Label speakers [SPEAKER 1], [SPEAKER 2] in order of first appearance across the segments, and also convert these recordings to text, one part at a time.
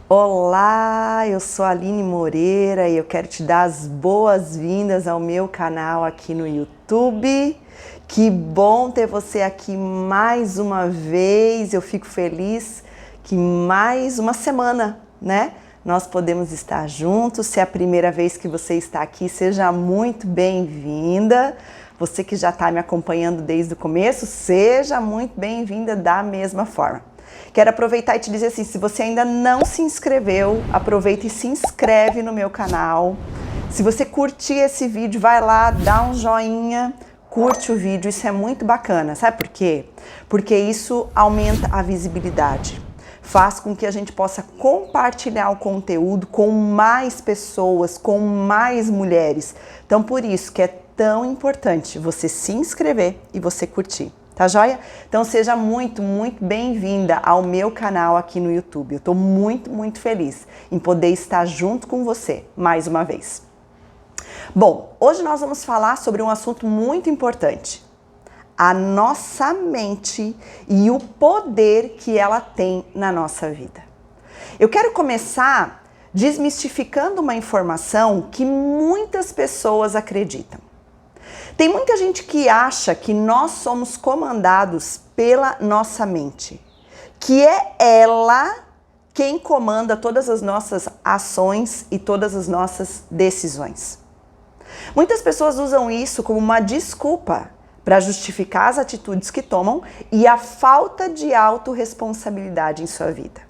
[SPEAKER 1] Olá, eu sou a Aline Moreira e eu quero te dar as boas-vindas ao meu canal aqui no YouTube. Que bom ter você aqui mais uma vez, eu fico feliz que mais uma semana, né? Nós podemos estar juntos. Se é a primeira vez que você está aqui, seja muito bem-vinda. Você que já está me acompanhando desde o começo, seja muito bem-vinda da mesma forma. Quero aproveitar e te dizer assim, se você ainda não se inscreveu, aproveita e se inscreve no meu canal. Se você curtir esse vídeo, vai lá, dá um joinha, curte o vídeo, isso é muito bacana. Sabe por quê? Porque isso aumenta a visibilidade. Faz com que a gente possa compartilhar o conteúdo com mais pessoas, com mais mulheres. Então, por isso que é tão importante você se inscrever e você curtir. Tá joia? Então seja muito bem-vinda ao meu canal aqui no YouTube. Eu tô muito feliz em poder estar junto com você mais uma vez. Bom, hoje nós vamos falar sobre um assunto muito importante. A nossa mente e o poder que ela tem na nossa vida. Eu quero começar desmistificando uma informação que muitas pessoas acreditam. Tem muita gente que acha que nós somos comandados pela nossa mente, que é ela quem comanda todas as nossas ações e todas as nossas decisões. Muitas pessoas usam isso como uma desculpa para justificar as atitudes que tomam e a falta de autorresponsabilidade em sua vida.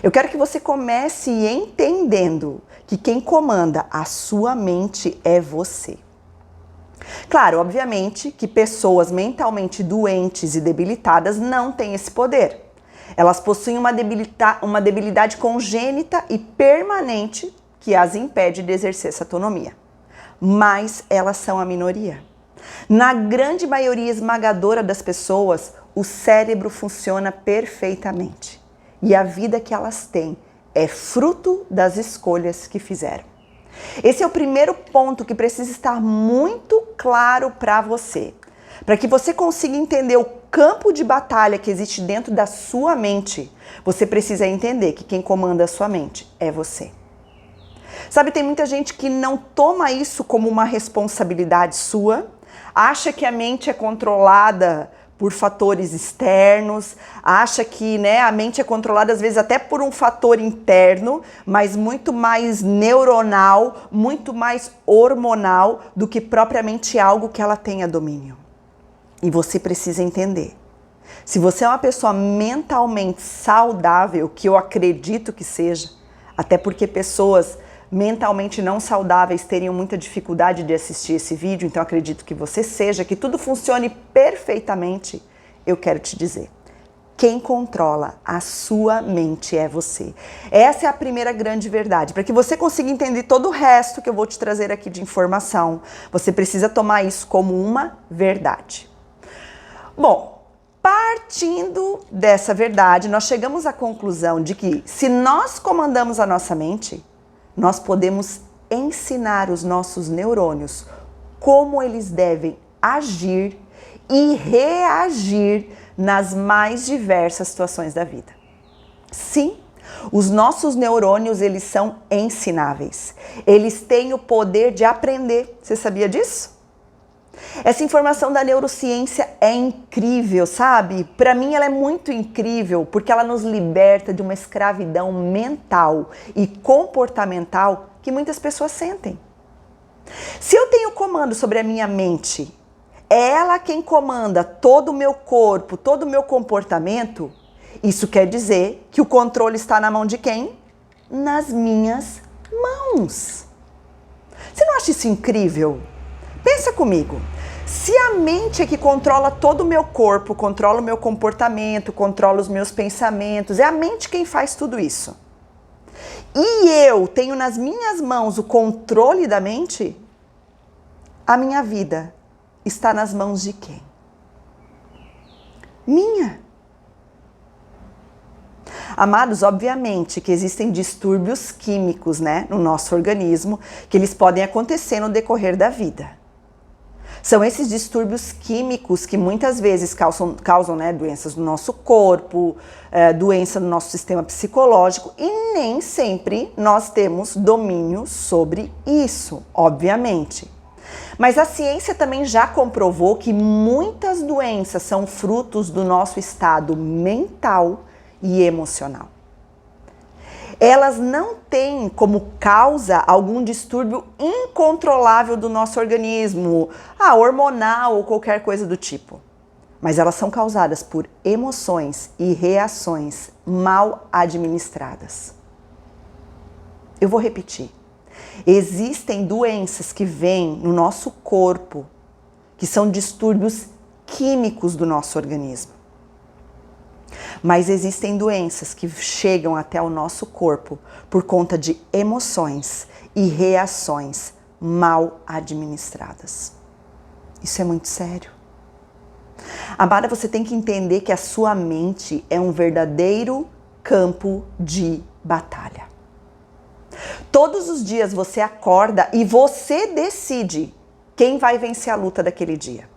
[SPEAKER 1] Eu quero que você comece entendendo que quem comanda a sua mente é você. Claro, obviamente que pessoas mentalmente doentes e debilitadas não têm esse poder. Elas possuem uma debilidade congênita e permanente que as impede de exercer essa autonomia. Mas elas são a minoria. Na grande maioria esmagadora das pessoas, o cérebro funciona perfeitamente. E a vida que elas têm é fruto das escolhas que fizeram. Esse é o primeiro ponto que precisa estar muito claro para você. Para que você consiga entender o campo de batalha que existe dentro da sua mente, você precisa entender que quem comanda a sua mente é você. Sabe, tem muita gente que não toma isso como uma responsabilidade sua, acha que a mente é controlada por fatores externos, acha que a mente é controlada às vezes até por um fator interno, mas muito mais neuronal, muito mais hormonal do que propriamente algo que ela tenha domínio. E você precisa entender. Se você é uma pessoa mentalmente saudável, que eu acredito que seja, até porque pessoas mentalmente não saudáveis teriam muita dificuldade de assistir esse vídeo, então acredito que você seja, que tudo funcione perfeitamente, eu quero te dizer, quem controla a sua mente é você. Essa é a primeira grande verdade. Para que você consiga entender todo o resto que eu vou te trazer aqui de informação, você precisa tomar isso como uma verdade. Bom, partindo dessa verdade, nós chegamos à conclusão de que se nós comandamos a nossa mente, nós podemos ensinar os nossos neurônios como eles devem agir e reagir nas mais diversas situações da vida. Sim, os nossos neurônios, eles são ensináveis. Eles têm o poder de aprender. Você sabia disso? Essa informação da neurociência é incrível, sabe? Para mim ela é muito incrível porque ela nos liberta de uma escravidão mental e comportamental que muitas pessoas sentem. Se eu tenho comando sobre a minha mente, é ela quem comanda todo o meu corpo, todo o meu comportamento, isso quer dizer que o controle está na mão de quem? Nas minhas mãos. Você não acha isso incrível? Pensa comigo, se a mente é que controla todo o meu corpo, controla o meu comportamento, controla os meus pensamentos, é a mente quem faz tudo isso. E eu tenho nas minhas mãos o controle da mente, a minha vida está nas mãos de quem? Minha. Amados, obviamente que existem distúrbios químicos, no nosso organismo, que eles podem acontecer no decorrer da vida. São esses distúrbios químicos que muitas vezes causam né, doenças no nosso corpo, doença no nosso sistema psicológico, e nem sempre nós temos domínio sobre isso, obviamente. Mas a ciência também já comprovou que muitas doenças são frutos do nosso estado mental e emocional. Elas não têm como causa algum distúrbio incontrolável do nosso organismo, hormonal ou qualquer coisa do tipo. Mas elas são causadas por emoções e reações mal administradas. Eu vou repetir. Existem doenças que vêm no nosso corpo, que são distúrbios químicos do nosso organismo. Mas existem doenças que chegam até o nosso corpo por conta de emoções e reações mal administradas. Isso é muito sério. Amada, você tem que entender que a sua mente é um verdadeiro campo de batalha. Todos os dias você acorda e você decide quem vai vencer a luta daquele dia.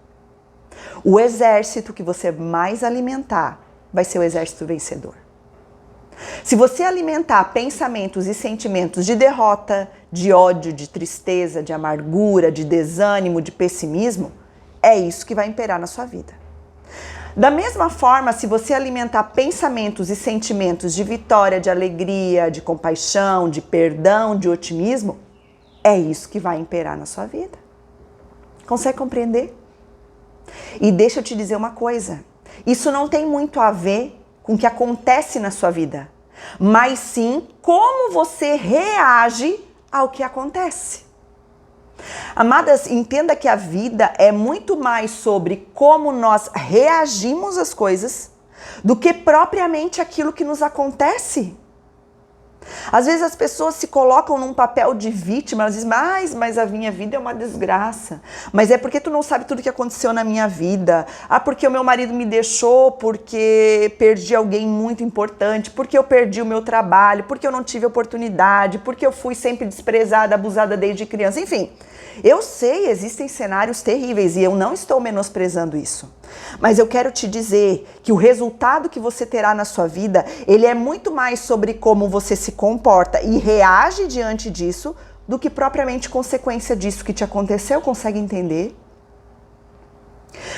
[SPEAKER 1] O exército que você mais alimentar vai ser o exército vencedor. Se você alimentar pensamentos e sentimentos de derrota, de ódio, de tristeza, de amargura, de desânimo, de pessimismo, é isso que vai imperar na sua vida. Da mesma forma, se você alimentar pensamentos e sentimentos de vitória, de alegria, de compaixão, de perdão, de otimismo, é isso que vai imperar na sua vida. Consegue compreender? E deixa eu te dizer uma coisa. Isso não tem muito a ver com o que acontece na sua vida, mas sim como você reage ao que acontece. Amadas, entenda que a vida é muito mais sobre como nós reagimos às coisas do que propriamente aquilo que nos acontece. Às vezes as pessoas se colocam num papel de vítima, elas dizem, mas a minha vida é uma desgraça. Mas é porque tu não sabe tudo que aconteceu na minha vida. Porque o meu marido me deixou, porque perdi alguém muito importante, porque eu perdi o meu trabalho, porque eu não tive oportunidade, porque eu fui sempre desprezada, abusada desde criança. Enfim, eu sei, existem cenários terríveis e eu não estou menosprezando isso. Mas eu quero te dizer que o resultado que você terá na sua vida, ele é muito mais sobre como você se comporta e reage diante disso do que propriamente consequência disso que te aconteceu. Consegue entender?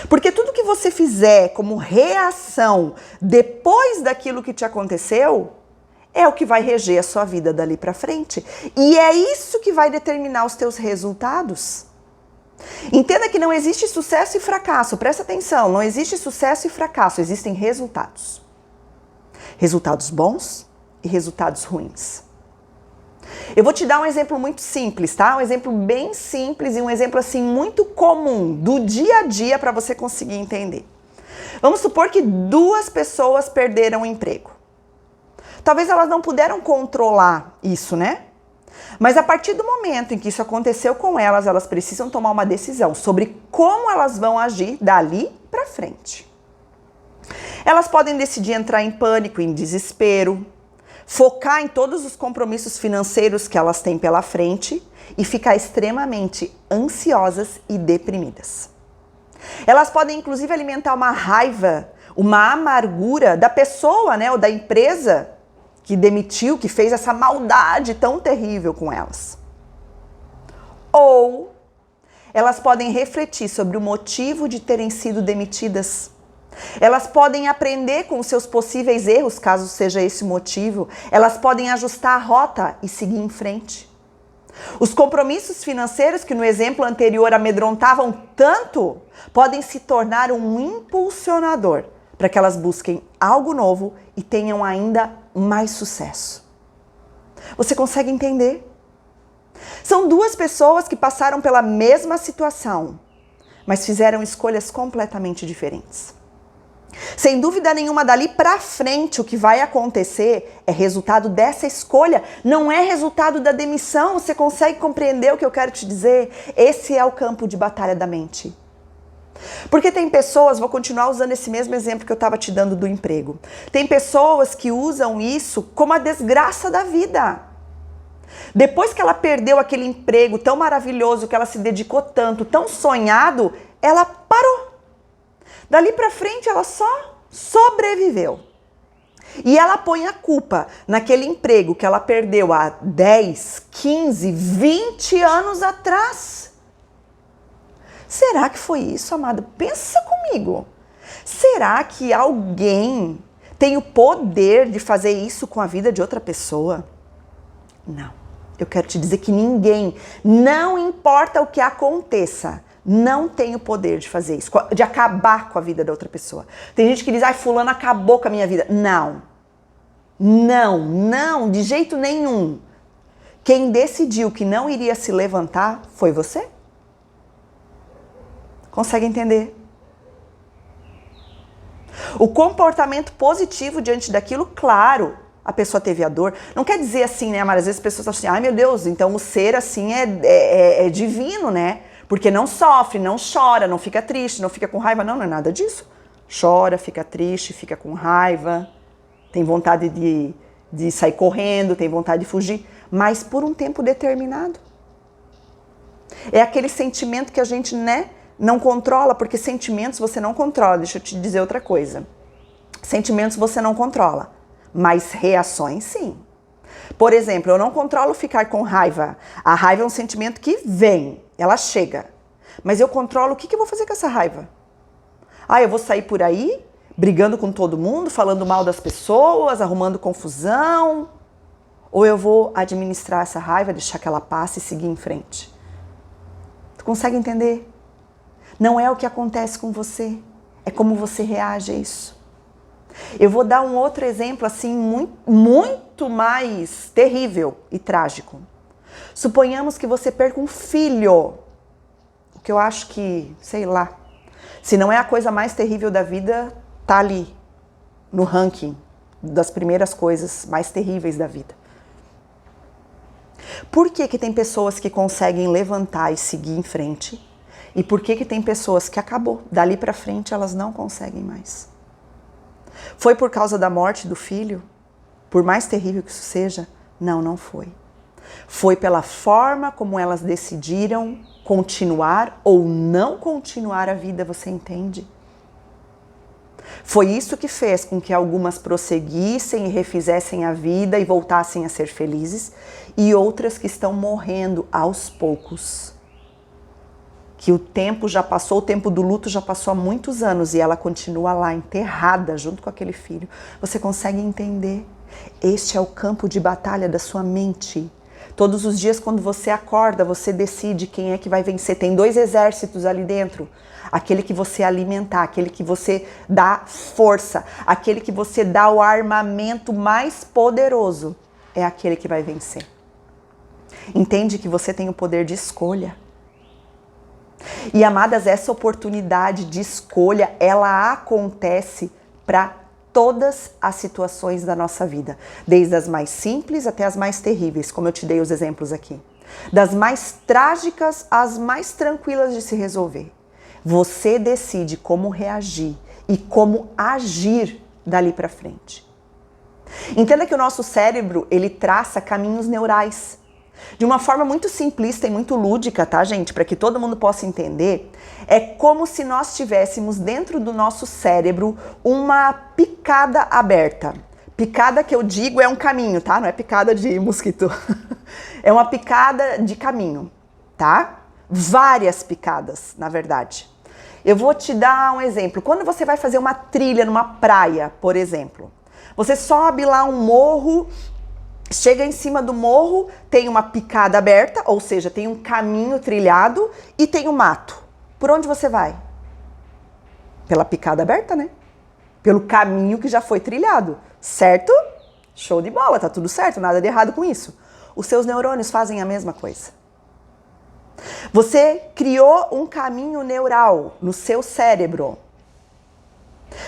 [SPEAKER 1] Porque tudo que você fizer como reação depois daquilo que te aconteceu é o que vai reger a sua vida dali pra frente. E é isso que vai determinar os teus resultados. Entenda que não existe sucesso e fracasso. Presta atenção, não existe sucesso e fracasso, existem resultados. Resultados bons e resultados ruins. Eu vou te dar um exemplo muito simples, tá? Um exemplo bem simples e um exemplo assim muito comum do dia a dia para você conseguir entender. Vamos supor que duas pessoas perderam o emprego. Talvez elas não puderam controlar isso, né? Mas a partir do momento em que isso aconteceu com elas, elas precisam tomar uma decisão sobre como elas vão agir dali para frente. Elas podem decidir entrar em pânico, em desespero, focar em todos os compromissos financeiros que elas têm pela frente e ficar extremamente ansiosas e deprimidas. Elas podem inclusive alimentar uma raiva, uma amargura da pessoa, né, ou da empresa que demitiu, que fez essa maldade tão terrível com elas. Ou elas podem refletir sobre o motivo de terem sido demitidas. Elas podem aprender com os seus possíveis erros, caso seja esse o motivo. Elas podem ajustar a rota e seguir em frente. Os compromissos financeiros que no exemplo anterior amedrontavam tanto, podem se tornar um impulsionador para que elas busquem algo novo e tenham ainda mais sucesso. Você consegue entender? São duas pessoas que passaram pela mesma situação, mas fizeram escolhas completamente diferentes. Sem dúvida nenhuma, dali para frente, o que vai acontecer é resultado dessa escolha, não é resultado da demissão. Você consegue compreender o que eu quero te dizer? Esse é o campo de batalha da mente. Porque tem pessoas, vou continuar usando esse mesmo exemplo que eu estava te dando do emprego. Tem pessoas que usam isso como a desgraça da vida. Depois que ela perdeu aquele emprego tão maravilhoso, que ela se dedicou tanto, tão sonhado, ela parou. Dali pra frente ela só sobreviveu. E ela põe a culpa naquele emprego que ela perdeu há 10, 15, 20 anos atrás. Será que foi isso, amada? Pensa comigo. Será que alguém tem o poder de fazer isso com a vida de outra pessoa? Não. Eu quero te dizer que ninguém, não importa o que aconteça, não tem o poder de fazer isso, de acabar com a vida da outra pessoa. Tem gente que diz, ai, fulano acabou com a minha vida. Não. Não, não, de jeito nenhum. Quem decidiu que não iria se levantar foi você. Consegue entender? O comportamento positivo diante daquilo, claro, a pessoa teve a dor. Não quer dizer assim, né, Amara? Às vezes as pessoas acham assim, ai meu Deus, então o ser assim é divino, né? Porque não sofre, não chora, não fica triste, não fica com raiva. Não, não é nada disso. Chora, fica triste, fica com raiva, tem vontade de sair correndo, tem vontade de fugir, mas por um tempo determinado. É aquele sentimento que a gente, né, não controla, porque sentimentos você não controla. Deixa eu te dizer outra coisa. Sentimentos você não controla, mas reações sim. Por exemplo, eu não controlo ficar com raiva. A raiva é um sentimento que vem, ela chega. Mas eu controlo o que eu vou fazer com essa raiva. Ah, eu vou sair por aí, brigando com todo mundo, falando mal das pessoas, arrumando confusão. Ou eu vou administrar essa raiva, deixar que ela passe e seguir em frente. Tu consegue entender? Não é o que acontece com você, é como você reage a isso. Eu vou dar um outro exemplo assim muito mais terrível e trágico. Suponhamos que você perca um filho, o que eu acho que, sei lá, se não é a coisa mais terrível da vida, tá ali no ranking das primeiras coisas mais terríveis da vida. Por que tem pessoas que conseguem levantar e seguir em frente? E por que tem pessoas que acabou? Dali pra frente elas não conseguem mais. Foi por causa da morte do filho? Por mais terrível que isso seja? Não, não foi. Foi pela forma como elas decidiram continuar ou não continuar a vida, você entende? Foi isso que fez com que algumas prosseguissem e refizessem a vida e voltassem a ser felizes, e outras que estão morrendo aos poucos. Que o tempo já passou, o tempo do luto já passou há muitos anos e ela continua lá, enterrada junto com aquele filho. Você consegue entender? Este é o campo de batalha da sua mente. Todos os dias quando você acorda, você decide quem é que vai vencer. Tem dois exércitos ali dentro. Aquele que você alimentar, aquele que você dá força, aquele que você dá o armamento mais poderoso, é aquele que vai vencer. Entende que você tem o poder de escolha. E, amadas, essa oportunidade de escolha, ela acontece para todas as situações da nossa vida. Desde as mais simples até as mais terríveis, como eu te dei os exemplos aqui. Das mais trágicas às mais tranquilas de se resolver. Você decide como reagir e como agir dali para frente. Entenda que o nosso cérebro, ele traça caminhos neurais. De uma forma muito simplista e muito lúdica, tá, gente? Para que todo mundo possa entender, é como se nós tivéssemos dentro do nosso cérebro uma picada aberta. Picada que eu digo é um caminho, tá? Não é picada de mosquito. É uma picada de caminho, tá? Várias picadas, na verdade. Eu vou te dar um exemplo. Quando você vai fazer uma trilha numa praia, por exemplo, você sobe lá um morro. Chega em cima do morro, tem uma picada aberta, ou seja, tem um caminho trilhado e tem um mato. Por onde você vai? Pela picada aberta, né? Pelo caminho que já foi trilhado, certo? Show de bola, tá tudo certo, nada de errado com isso. Os seus neurônios fazem a mesma coisa. Você criou um caminho neural no seu cérebro.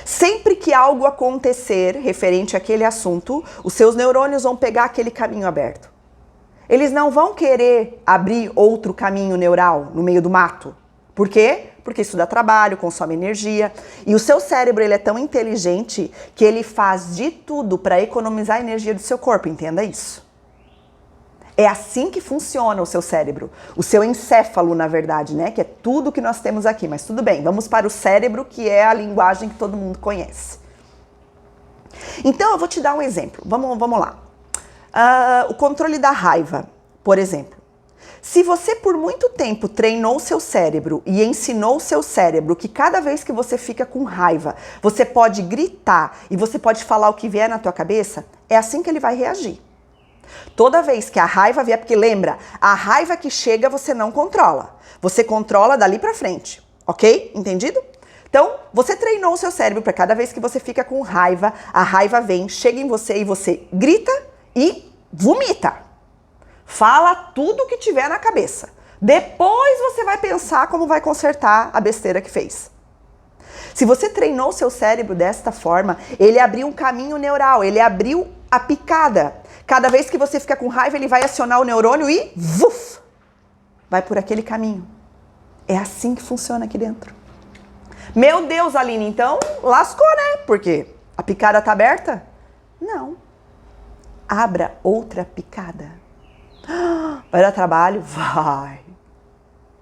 [SPEAKER 1] Sempre que algo acontecer referente àquele assunto, os seus neurônios vão pegar aquele caminho aberto. Eles não vão querer abrir outro caminho neural no meio do mato. Por quê? Porque isso dá trabalho, consome energia. E o seu cérebro, ele é tão inteligente que ele faz de tudo para economizar a energia do seu corpo, entenda isso. É assim que funciona o seu cérebro. O seu encéfalo, na verdade, né? Que é tudo que nós temos aqui. Mas tudo bem, vamos para o cérebro, que é a linguagem que todo mundo conhece. Então, eu vou te dar um exemplo. Vamos lá. O controle da raiva, por exemplo. Se você por muito tempo treinou o seu cérebro e ensinou o seu cérebro que cada vez que você fica com raiva, você pode gritar e você pode falar o que vier na tua cabeça, é assim que ele vai reagir. Toda vez que a raiva vier, porque lembra, a raiva que chega você não controla. Você controla dali pra frente, ok? Entendido? Então, você treinou o seu cérebro para cada vez que você fica com raiva, a raiva vem, chega em você e você grita e vomita. Fala tudo que tiver na cabeça. Depois você vai pensar como vai consertar a besteira que fez. Se você treinou o seu cérebro desta forma, ele abriu um caminho neural, ele abriu a picada. Cada vez que você fica com raiva, ele vai acionar o neurônio e vuf, vai por aquele caminho. É assim que funciona aqui dentro. Meu Deus, Aline, então lascou, né? Porque a picada tá aberta? Não. Abra outra picada. Vai dar trabalho? Vai.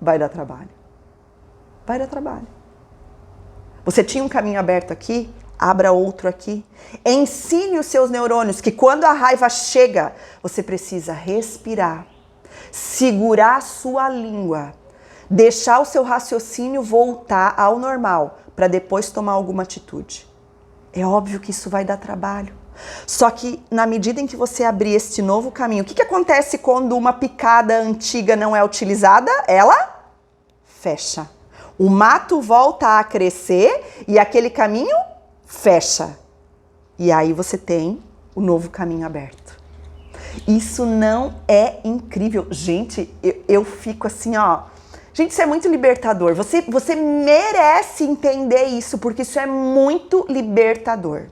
[SPEAKER 1] Vai dar trabalho. Vai dar trabalho. Você tinha um caminho aberto aqui? Abra outro aqui. Ensine os seus neurônios que quando a raiva chega, você precisa respirar, segurar a sua língua, deixar o seu raciocínio voltar ao normal para depois tomar alguma atitude. É óbvio que isso vai dar trabalho. Só que na medida em que você abrir este novo caminho, o que acontece quando uma picada antiga não é utilizada? Ela fecha. O mato volta a crescer e aquele caminho fecha. E aí você tem o novo caminho aberto. Isso não é incrível? Gente, eu fico assim, ó. Gente, isso é muito libertador. Você merece entender isso, porque isso é muito libertador.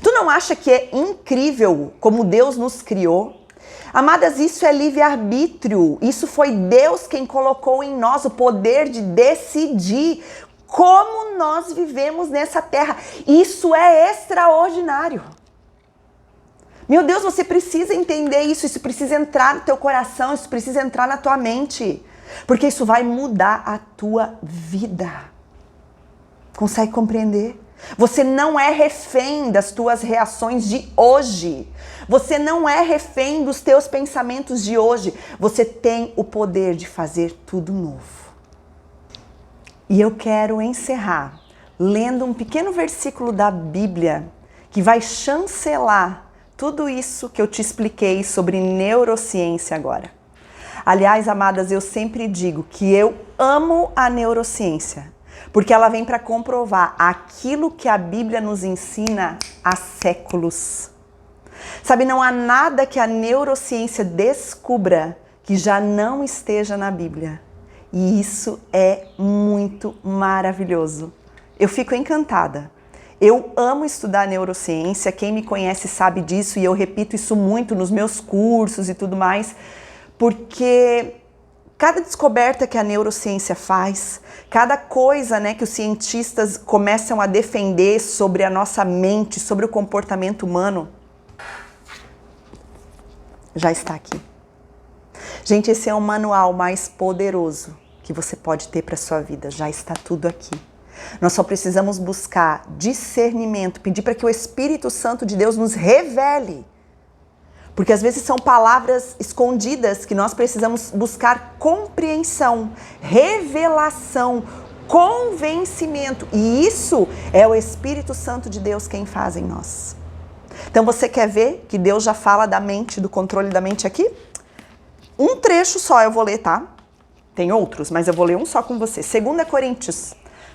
[SPEAKER 1] Tu não acha que é incrível como Deus nos criou? Amadas, isso é livre-arbítrio. Isso foi Deus quem colocou em nós o poder de decidir como nós vivemos nessa terra. Isso é extraordinário. Meu Deus, você precisa entender isso. Isso precisa entrar no teu coração. Isso precisa entrar na tua mente. Porque isso vai mudar a tua vida. Consegue compreender? Você não é refém das tuas reações de hoje. Você não é refém dos teus pensamentos de hoje. Você tem o poder de fazer tudo novo. E eu quero encerrar lendo um pequeno versículo da Bíblia que vai chancelar tudo isso que eu te expliquei sobre neurociência agora. Aliás, amadas, eu sempre digo que eu amo a neurociência, porque ela vem para comprovar aquilo que a Bíblia nos ensina há séculos. Sabe, não há nada que a neurociência descubra que já não esteja na Bíblia. E isso é muito maravilhoso. Eu fico encantada. Eu amo estudar neurociência, quem me conhece sabe disso e eu repito isso muito nos meus cursos e tudo mais, porque cada descoberta que a neurociência faz, cada coisa, né, que os cientistas começam a defender sobre a nossa mente, sobre o comportamento humano, já está aqui. Gente, esse é o manual mais poderoso que você pode ter para a sua vida, já está tudo aqui. Nós só precisamos buscar discernimento, pedir para que o Espírito Santo de Deus nos revele. Porque às vezes são palavras escondidas que nós precisamos buscar compreensão, revelação, convencimento. E isso é o Espírito Santo de Deus quem faz em nós. Então você quer ver que Deus já fala da mente, do controle da mente aqui? Um trecho só eu vou ler, tá? Tem outros, mas eu vou ler um só com você. 2 Coríntios.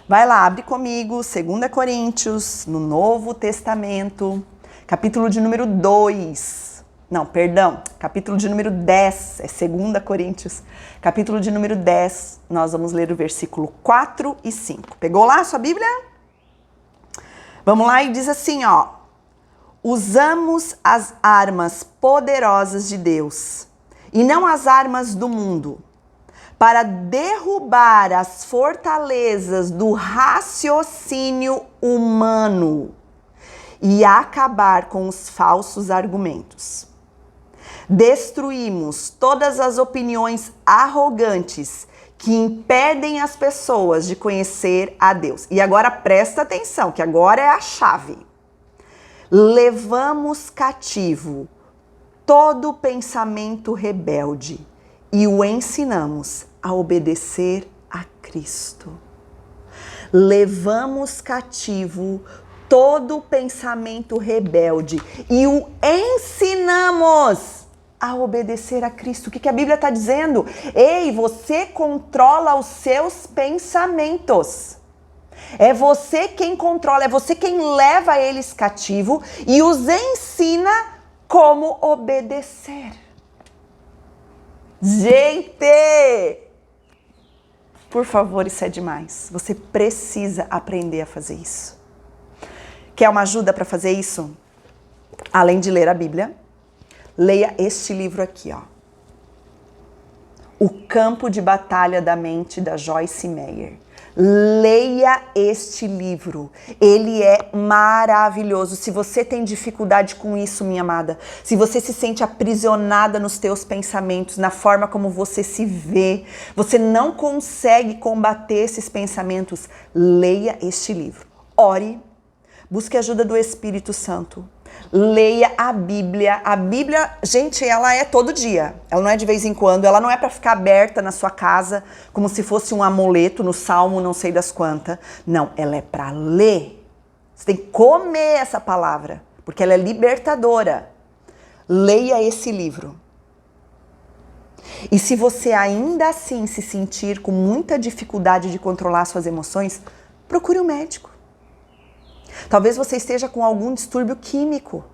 [SPEAKER 1] Vai lá, abre comigo. 2 Coríntios, no Novo Testamento, capítulo de número 2. Não, perdão, capítulo de número 10, é 2 Coríntios, capítulo de número 10, nós vamos ler o versículo 4 e 5. Pegou lá a sua Bíblia? Vamos lá e diz assim, ó. Usamos as armas poderosas de Deus e não as armas do mundo, para derrubar as fortalezas do raciocínio humano e acabar com os falsos argumentos. Destruímos todas as opiniões arrogantes que impedem as pessoas de conhecer a Deus. E agora presta atenção, que agora é a chave. Levamos cativo todo pensamento rebelde e o ensinamos a obedecer a Cristo. Levamos cativo todo pensamento rebelde e o ensinamos a obedecer a Cristo. O que a Bíblia está dizendo? Ei, você controla os seus pensamentos. É você quem controla, é você quem leva eles cativo e os ensina como obedecer. Gente! Por favor, isso é demais. Você precisa aprender a fazer isso. Quer uma ajuda para fazer isso? Além de ler a Bíblia, leia este livro aqui, ó. O Campo de Batalha da Mente, da Joyce Meyer. Leia este livro, ele é maravilhoso. Se você tem dificuldade com isso, minha amada, se você se sente aprisionada nos teus pensamentos, na forma como você se vê, você não consegue combater esses pensamentos, leia este livro. Ore, busque a ajuda do Espírito Santo. Leia a Bíblia. A Bíblia, gente, ela é todo dia. Ela não é de vez em quando. Ela não é para ficar aberta na sua casa como se fosse um amuleto no salmo, não sei das quantas. Não, ela é para ler. Você tem que comer essa palavra, porque ela é libertadora. Leia esse livro. E se você ainda assim se sentir com muita dificuldade de controlar suas emoções, procure um médico. Talvez você esteja com algum distúrbio químico.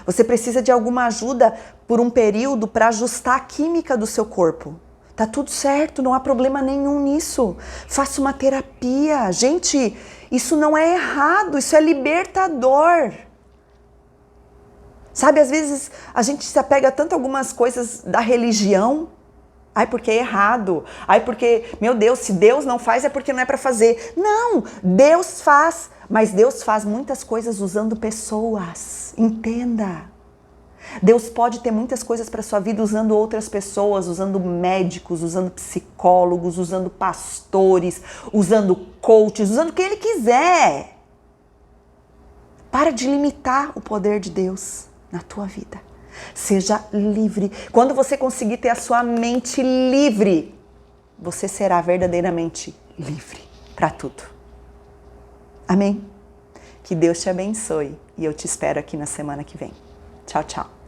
[SPEAKER 1] Você precisa de alguma ajuda por um período para ajustar a química do seu corpo. Tá tudo certo, não há problema nenhum nisso. Faça uma terapia. Gente, isso não é errado, isso é libertador. Sabe, às vezes a gente se apega tanto a algumas coisas da religião. Ai, porque é errado. Ai, porque, meu Deus, se Deus não faz é porque não é para fazer. Não, Deus faz. Mas Deus faz muitas coisas usando pessoas, entenda. Deus pode ter muitas coisas para sua vida usando outras pessoas, usando médicos, usando psicólogos, usando pastores, usando coaches, usando o que Ele quiser. Para de limitar o poder de Deus na tua vida. Seja livre. Quando você conseguir ter a sua mente livre, você será verdadeiramente livre para tudo. Amém? Que Deus te abençoe e eu te espero aqui na semana que vem. Tchau, tchau.